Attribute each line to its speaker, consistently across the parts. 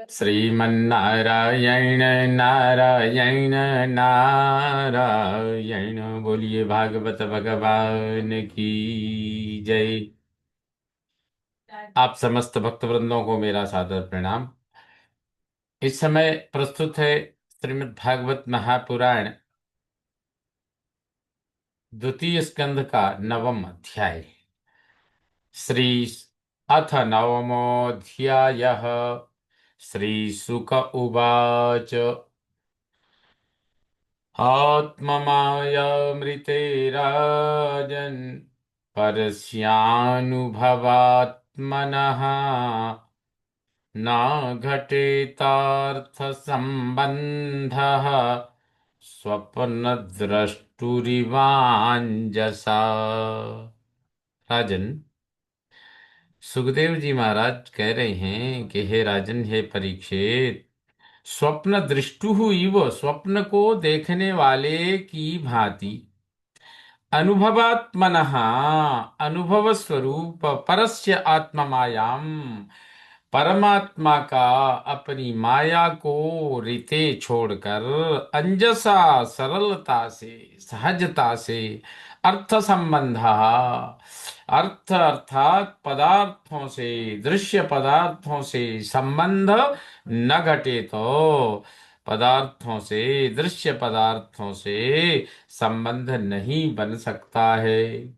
Speaker 1: श्रीमन्नारायण नारायण नारायण। बोलिए भागवत भगवान की जय। आप समस्त भक्तवृंदों को मेरा सादर प्रणाम। इस समय प्रस्तुत है श्रीमद् भागवत महापुराण द्वितीय स्कंध का नवम अध्याय। श्री अथ नवमोऽध्यायः। श्रीशुक उवाच। आत्ममायामृते राजन् परस्यानुभवात्मनः न घटेतार्थसम्बन्धः स्वप्नद्रष्टुरिवाञ्जसा। राजन, सुखदेव जी महाराज कह रहे हैं कि हे राजन, हे परीक्षित, स्वप्न दृष्टु इव, स्वप्न को देखने वाले की भांति, अनुभवात्मनः, अनुभव स्वरूप, परस्य आत्मा मायाम, परमात्मा का अपनी माया को रीते छोड़कर, अंजसा, सरलता से, सहजता से, अर्थ संबंध, अर्थ अर्थात पदार्थों से, दृश्य पदार्थों से संबंध न घटे तो, पदार्थों से, दृश्य पदार्थों से संबंध नहीं बन सकता है।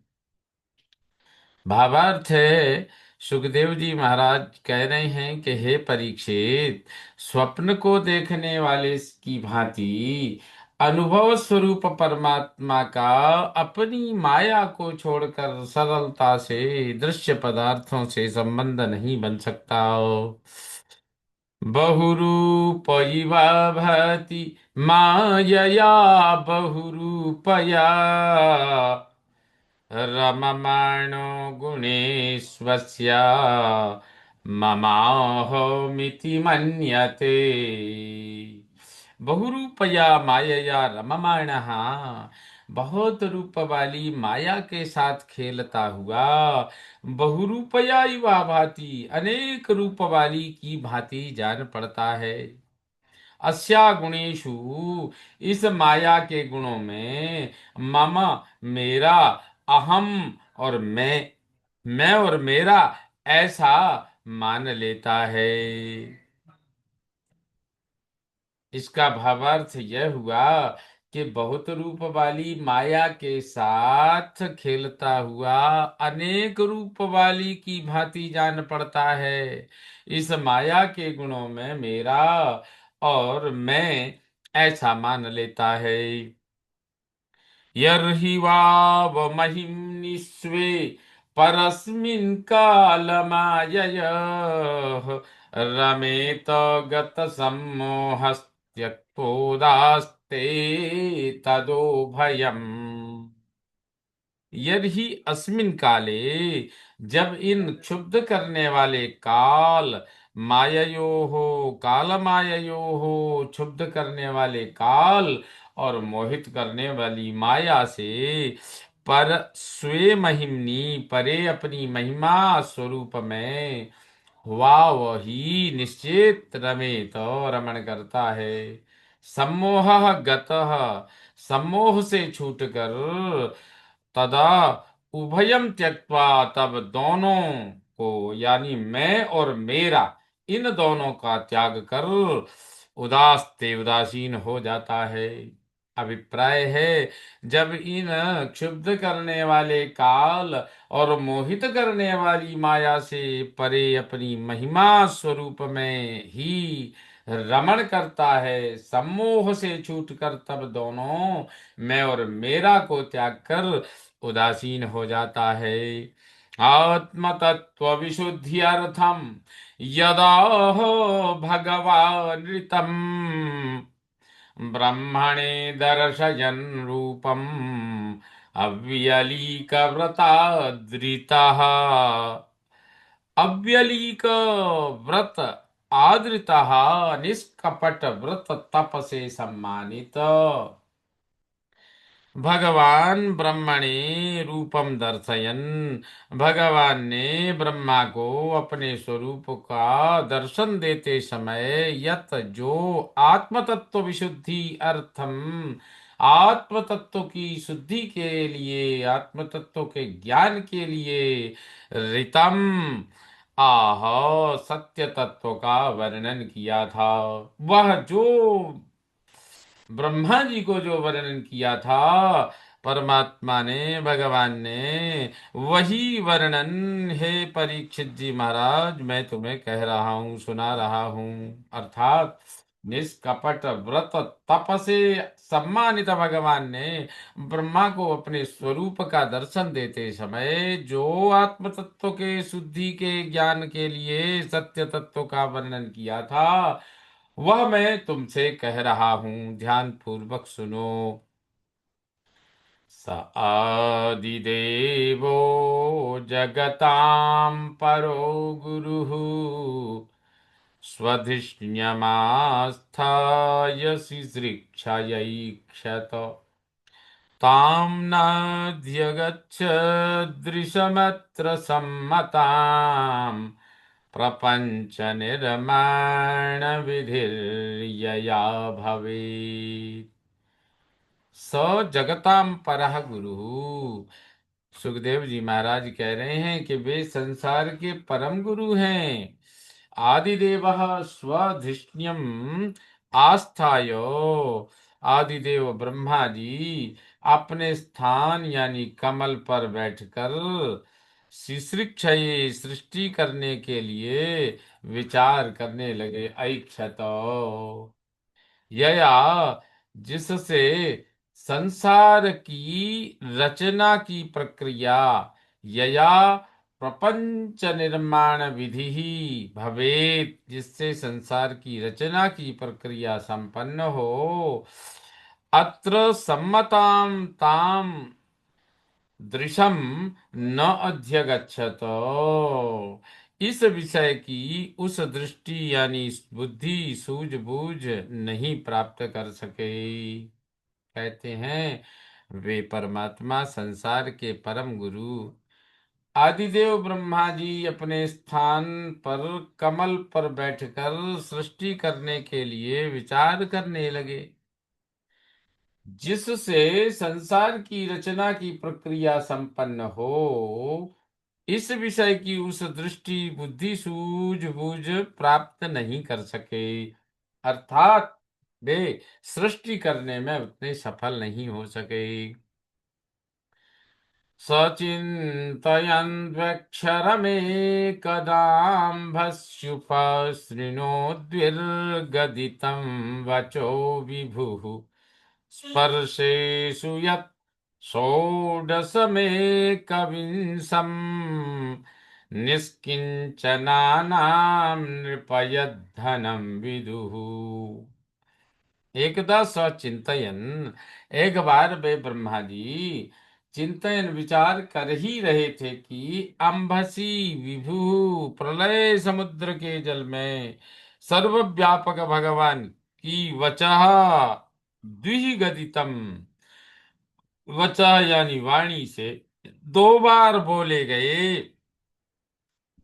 Speaker 1: भावार्थ है, सुखदेव जी महाराज कह रहे हैं कि हे परीक्षित, स्वप्न को देखने वाले की भांति अनुभव स्वरूप परमात्मा का अपनी माया को छोड़कर सरलता से दृश्य पदार्थों से संबंध नहीं बन सकता। बहुरूप इव भाति मायया, बहुरूपया रममाणो गुणेश्वस्य ममाहमिति मन्यते। बहुरूपया मायया रममाणः, बहुत रूप वाली माया के साथ खेलता हुआ, बहुरूपया युवा भांति, अनेक रूप वाली की भांति जान पड़ता है। अस्या गुणेशु, इस माया के गुणों में, मम, मेरा, अहम और मैं और मेरा, ऐसा मान लेता है। इसका भावार्थ यह हुआ कि बहुत रूप वाली माया के साथ खेलता हुआ अनेक रूप वाली की भांति जान पड़ता है। इस माया के गुणों में मेरा और मैं ऐसा मान लेता है। यर्हि वाव महिम्नि स्वे परस्मिन् कालमाययः रमेत गतसम्मोहस्त्यक्तोदास्ते तदो भयम्। यदि अस्मिन काले, जब इन क्षुब्ध करने वाले काल, माययो हो, काल माययो हो, क्षुब्ध करने वाले काल और मोहित करने वाली माया से, पर स्वे महिमनी, परे अपनी महिमा स्वरूप में, हुआ वही निश्चित रमेत, रमण करता है। सम्मोह गतः, सम्मोह से छूटकर, तदा उभयम त्यक्त्वा, तब दोनों को, यानी मैं और मेरा, इन दोनों का त्याग कर उदास्ते, उदासीन हो जाता है। अभिप्राय है, जब इन क्षुब्ध करने वाले काल और मोहित करने वाली माया से परे अपनी महिमा स्वरूप में ही रमण करता है, सम्मोह से छूटकर, तब दोनों, मैं और मेरा को त्याग कर उदासीन हो जाता है। आत्म तत्व विशुद्ध्यर्थम यदा भगवानृतम ब्रह्मणे दर्शयन् रूपम् अव्यलीकव्रताद्रितः, अव्यलीक व्रत आदृतः, निष्कपट व्रत तप से सम्मानित, भगवान ब्रह्मणे रूपम दर्शयन, भगवान ने ब्रह्मा को अपने स्वरूप का दर्शन देते समय यत जो आत्म तत्व विशुद्धि अर्थम, आत्म तत्व की शुद्धि के लिए, आत्म तत्व के ज्ञान के लिए ऋतम आह सत्य तत्व का वर्णन किया था। वह जो ब्रह्मा जी को जो वर्णन किया था, परमात्मा ने, भगवान ने, वही वर्णन हे परीक्षित जी महाराज मैं तुम्हें कह रहा हूं, सुना रहा हूं। अर्थात निष्कपट व्रत तप से सम्मानित भगवान ने ब्रह्मा को अपने स्वरूप का दर्शन देते समय जो आत्म तत्व के शुद्धि के ज्ञान के लिए सत्य तत्व का वर्णन किया था, वह मैं तुमसे कह रहा हूं, ध्यान पूर्वक सुनो। स आदिदेवो जगतां परो गुरुः स्वधिष्ण्यमास्थाय शिश्रिक्षयैक्षत तां नाध्यगच्छदृशमत्र सम्मताम् प्रपञ्च निर्माण विधिर्यया भवेत्। स जगतां परः गुरु। सुखदेव जी महाराज कह रहे हैं कि वे संसार के परम गुरु हैं। आदिदेवः स्वधिष्ण्यम आस्थाय, आदिदेव ब्रह्मा जी अपने स्थान यानी कमल पर बैठकर शिश्रिक्षये सृष्टि करने के लिए विचार करने लगे। ऐक्षत यया, जिससे संसार की रचना की प्रक्रिया, यया प्रपंच निर्माण विधि ही भवेत, जिससे संसार की रचना की प्रक्रिया संपन्न हो। अत्र सम्मताम ताम दृशम न अध्यगच्छत, इस विषय की उस दृष्टि यानी बुद्धि सूझबूझ नहीं प्राप्त कर सके। कहते हैं वे परमात्मा संसार के परम गुरु आदिदेव ब्रह्मा जी अपने स्थान पर कमल पर बैठकर सृष्टि करने के लिए विचार करने लगे, जिससे संसार की रचना की प्रक्रिया संपन्न हो। इस विषय की उस दृष्टि बुद्धि सूझबूझ प्राप्त नहीं कर सके, अर्थात वे सृष्टि करने में उतने सफल नहीं हो सके। सचिन्तयन्वक्षरमेकदाम्भस्युपशृणोद्विर्गदितं वचो विभुः स्पर्शेषु यत् षोडशमेकविंशम् निष्किञ्चनानां नृपयद्धनं विदुः। एकदा सचिंतयन, एक बार वे ब्रह्मा जी चिंतन विचार कर ही रहे थे कि अंबसी विभु, प्रलय समुद्र के जल में सर्वव्यापक भगवान की वचः द्विगदितम, वचः यानी वाणी से दो बार बोले गए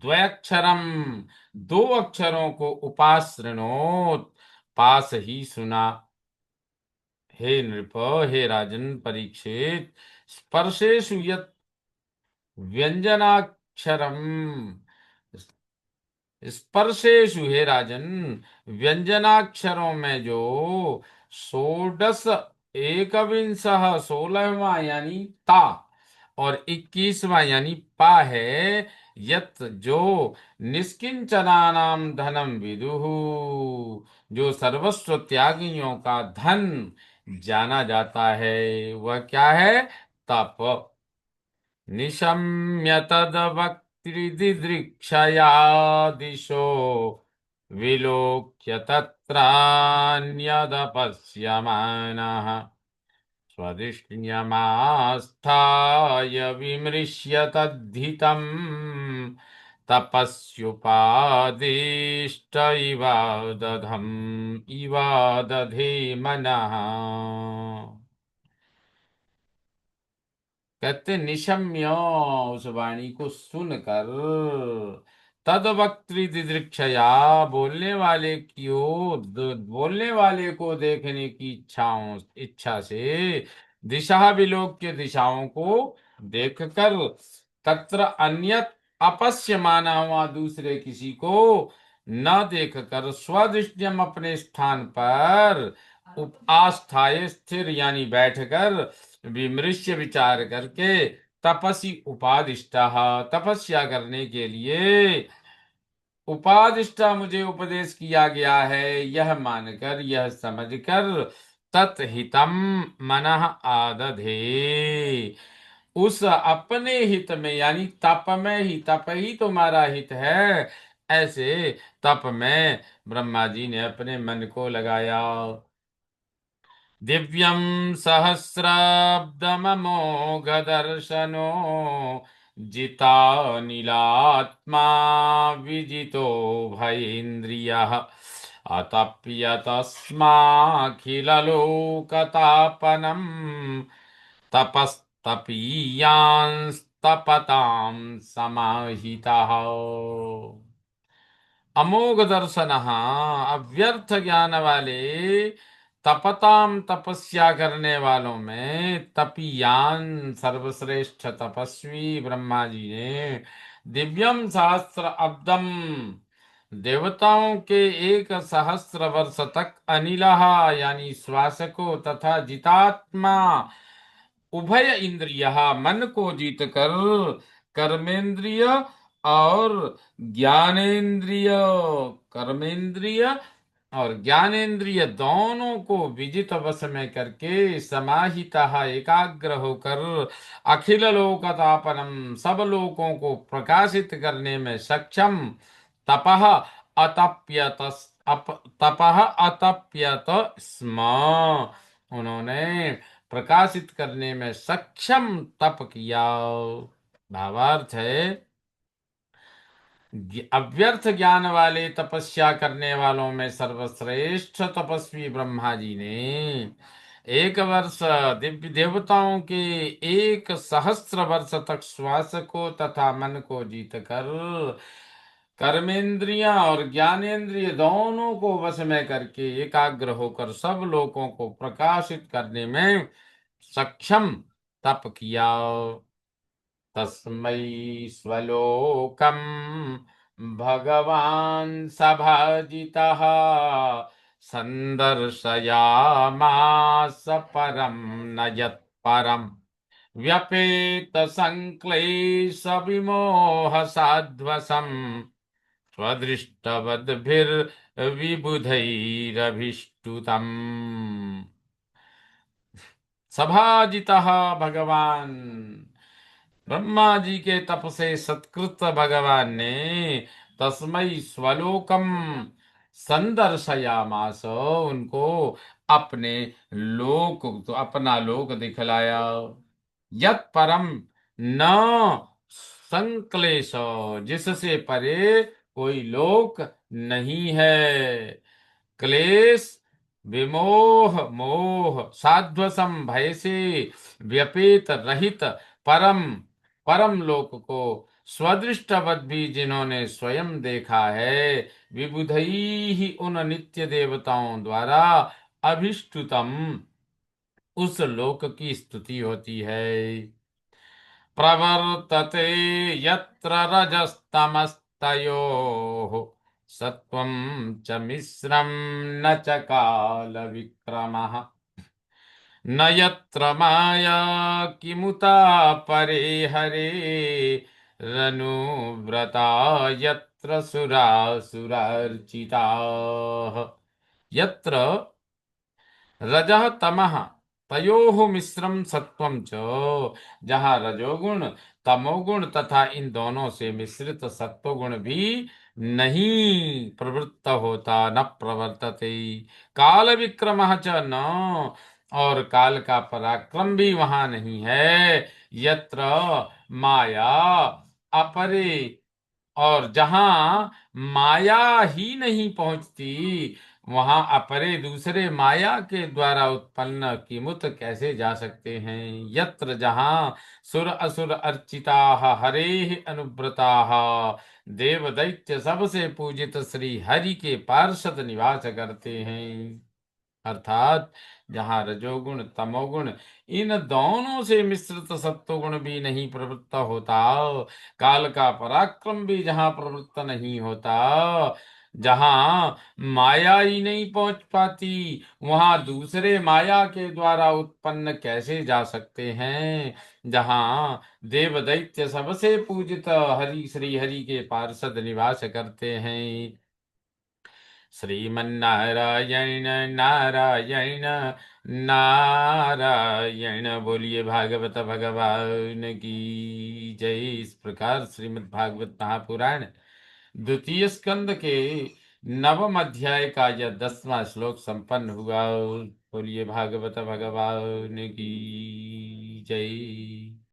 Speaker 1: द्वयक्षरम, दो अक्षरों को उपासृणोत, पास ही सुना। हे नृप, हे राजन परीक्षित, स्पर्शेषु यत् व्यंजनाक्षरम, स्पर्शेषु हे राजन व्यंजनाक्षरों में जो षोडश एकविंशः 16वां यानी ता और 21वां यानी पा है, यत जो निष्किंचनानाम धनम विदुः, जो सर्वस्व त्यागियों का धन जाना जाता है, वह क्या है? तप। निशम्य तद्वक्त्रिदिदृक्षया दिशो विलोक्य तत्रान्यदपश्यमानः स्वधिष्ण्यमास्थाय विमृश्य तद्धितम् तपस्युपादिष्ट इवा दधे मनः। कहते निशम्य, उस वाणी को सुनकर, तद वक्त्री दिदृक्षया, बोलने वाले को देखने की इच्छा से, दिशा विलोक्य, दिशाओं को देखकर, तत्र अन्यत अपश्य, माना हुआ दूसरे किसी को न देखकर, स्वदृष्टियम, अपने स्थान पर, आस्थाए, स्थिर यानी बैठकर, विमृश्य, विचार करके, तपसी उपादिष्टा, तपस्या करने के लिए, उपादिष्टा मुझे उपदेश किया गया है, यह मानकर, यह समझकर, तत्हितम मनः आदधे, उस अपने हित में यानी तप में ही, तप ही तुम्हारा हित है, ऐसे तप में ब्रह्मा जी ने अपने मन को लगाया। दिव्यं सहस्राब्दममोघदर्शनो, जितानिलात्मा, विजितो भयेन्द्रियः, अतप्यतस्माखिललोकतापनम्, तपस्तपीयांस्तपतां समाहितः। अमोघ दर्शन, अव्यर्थ ज्ञान वाले, तपताम, तपस्या करने वालों में, तपीयान, सर्वश्रेष्ठ तपस्वी ब्रह्मा जी ने, दिव्यम सहस्त्र अब्दम, देवताओं के 1 सहस्र वर्ष तक, अनिलहा यानी श्वास को, तथा जितात्मा, उभय इंद्रिय, मन को जीत कर, कर्मेंद्रिय और ज्ञानेन्द्रिय, कर्मेंद्रिय और ज्ञानेन्द्रिय दोनों को विजित वश में करके, समाहिता, एकाग्र होकर, अखिल लोकतापनम, सब लोकों को प्रकाशित करने में सक्षम, तपः अतप्यत, तपः अतप्यत स्म, उन्होंने प्रकाशित करने में सक्षम तप किया। भावार्थ है, अव्यर्थ ज्ञान वाले, तपस्या करने वालों में सर्वश्रेष्ठ तपस्वी ब्रह्मा जी ने 1 वर्ष, दिव्य देवताओं के 1 सहस्र वर्ष तक, श्वास को तथा मन को जीत कर, कर्मेंद्रियां और ज्ञानेन्द्रिय दोनों को वश में करके, एकाग्र होकर, सब लोगों को प्रकाशित करने में सक्षम तप किया। तस्मै स्वलोकम भगवान सभाजितः, संदर्शयामास परम न यत्परम, व्यपेत संक्लेश विमोह साध्वसम, स्वदृष्टवद्भिर्विबुधैरभिष्टुतम्। सभाजितः भगवान, ब्रह्मा जी के तप से सत्कृत भगवान ने, तस्मै स्वलोकम, संदर्शयामास, उनको अपने लोक, तो अपना लोक दिखलाया, यत परम न संक्लेश, जिससे परे कोई लोक नहीं है, क्लेश, विमोह, मोह, साध्वसम, भय से, व्यपेत, रहित, परम, परम लोक को, स्वदृष्टवत भी, जिन्होंने स्वयं देखा है, विबुधई ही, उन नित्य देवताओं द्वारा, अभिष्टुतम, उस लोक की स्तुति होती है। प्रवर्तते यत्र रजस्तमस्तयोः, सत्वं च मिश्रं न च कालविक्रमः, न यत्र माया किमुता परे हरे, रनुव्रता यत्र सुरासुरार्चिताः, यत्र रजः तमः तयोः मिश्रम सत्वम च, जहाँ रजोगुण, तमोगुण तथा इन दोनों से मिश्रित सत्वगुण भी नहीं प्रवृत्त होता, न प्रवर्तते, काल विक्रमः च न, और काल का पराक्रम भी वहां नहीं है, यत्र माया अपरे, और जहां माया ही नहीं पहुंचती, वहां अपरे दूसरे माया के द्वारा उत्पन्न किमुत कैसे जा सकते हैं। यत्र जहां सुर असुर अर्चिता हरे अनुव्रता देव दैत्य सबसे पूजित श्री हरि के पार्षद निवास करते हैं। अर्थात जहाँ रजोगुण तमोगुण इन दोनों से मिश्रित सत्वगुण भी नहीं प्रवृत्त होता, काल का पराक्रम भी जहाँ प्रवृत्त नहीं होता, जहाँ माया ही नहीं पहुंच पाती, वहां दूसरे माया के द्वारा उत्पन्न कैसे जा सकते हैं। जहाँ देव दैत्य सबसे पूजित हरि श्री हरि के पार्षद निवास करते हैं। श्रीमन्नारायण नारायण नारायण। बोलिए भागवत भगवान की जय। इस प्रकार श्रीमद् भागवत महापुराण द्वितीय स्कंद के नवम अध्याय का यह 10वां श्लोक संपन्न हुआ। बोलिए भागवत भगवान की जय।